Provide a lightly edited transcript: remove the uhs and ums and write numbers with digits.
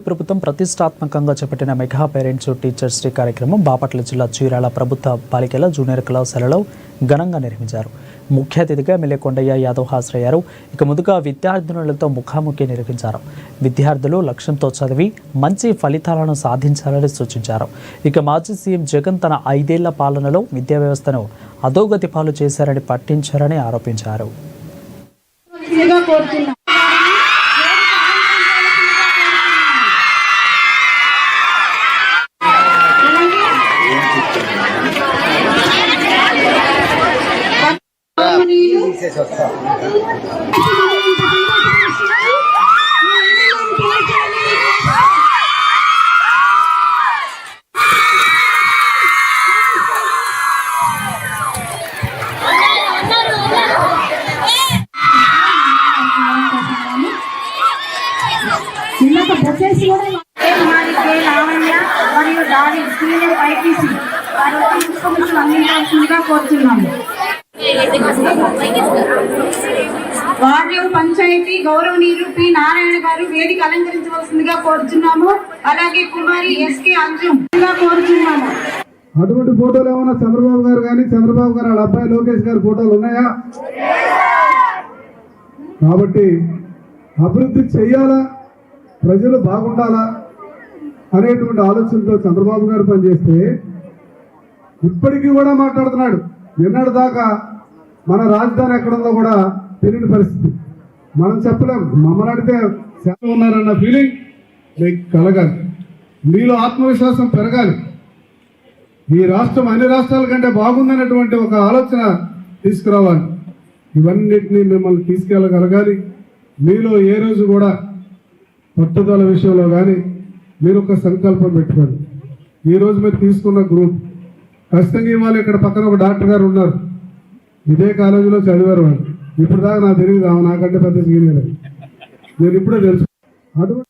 ప్రభుత్వం ప్రతిష్టాత్మకంగా చేపట్టిన మెగా పేరెంట్స్ టీచర్స్ డే కార్యక్రమం బాపట్ల జిల్లా చీరాల ప్రభుత్వ బాలికల జూనియర్ కళాశాలలో ఘనంగా నిర్వహించారు. ముఖ్య అతిథిగా ఎమ్మెల్యే కొండయ్య యాదవ్ హాజరయ్యారు. ఇక ముందుగా విద్యార్థినులతో ముఖాముఖి నిర్వహించారు. విద్యార్థులు లక్ష్యంతో చదివి మంచి ఫలితాలను సాధించాలని సూచించారు. ఇక మాజీ సీఎం జగన్ తన 5 ఏళ్ల పాలనలో విద్యా వ్యవస్థను అధోగతి పాలు చేశారని పట్టించారని ఆరోపించారు. వార్డు పంచాయతీ గౌరవనీయులు పి నారాయణ గారు వేదిక అలంకరించవలసిందిగా కోరుచున్నాము. అలాగే కుమారి ఎస్కే అంజుమ్ కోరుచున్నాము. అటువంటి ఫోటోలు ఏమన్నా చంద్రబాబు గారు కానీ చంద్రబాబు గారు వాళ్ళ అబ్బాయి లోకేష్ గారి ఫోటోలు ఉన్నాయా? కాబట్టి అభివృద్ధి చెయ్యాలా, ప్రజలు బాగుండాలా అనేటువంటి ఆలోచనతో చంద్రబాబు గారు పనిచేస్తే ఇప్పటికీ కూడా మాట్లాడుతున్నాడు. నిన్నటి దాకా మన రాజధాని ఎక్కడుందో కూడా తెలియని పరిస్థితి. మనం చెప్పలేం. మమ్మల్ని అడిగితే సేవ ఉన్నారన్న ఫీలింగ్ మీకు కలగాలి. మీలో ఆత్మవిశ్వాసం పెరగాలి. ఈ రాష్ట్రం అన్ని రాష్ట్రాల కంటే బాగుందనేటువంటి ఒక ఆలోచన తీసుకురావాలి. ఇవన్నిటినీ మిమ్మల్ని తీసుకెళ్ళగలగాలి. మీలో ఏ రోజు కూడా పట్టుదల విషయంలో కానీ మీరు ఒక సంకల్పం పెట్టుకోండి. ఈరోజు మీరు తీసుకున్న గ్రూప్ ఖచ్చితంగా ఇవాళ ఇక్కడ పక్కన ఒక డాక్టర్ గారు ఉన్నారు. ఇదే కాలేజీలో చదివారు వాళ్ళు. ఇప్పుడు దాకా నాకు తెలియదు, నాకంటే పెద్ద సీనియర్. నేను ఇప్పుడే తెలుసు. అటువంటి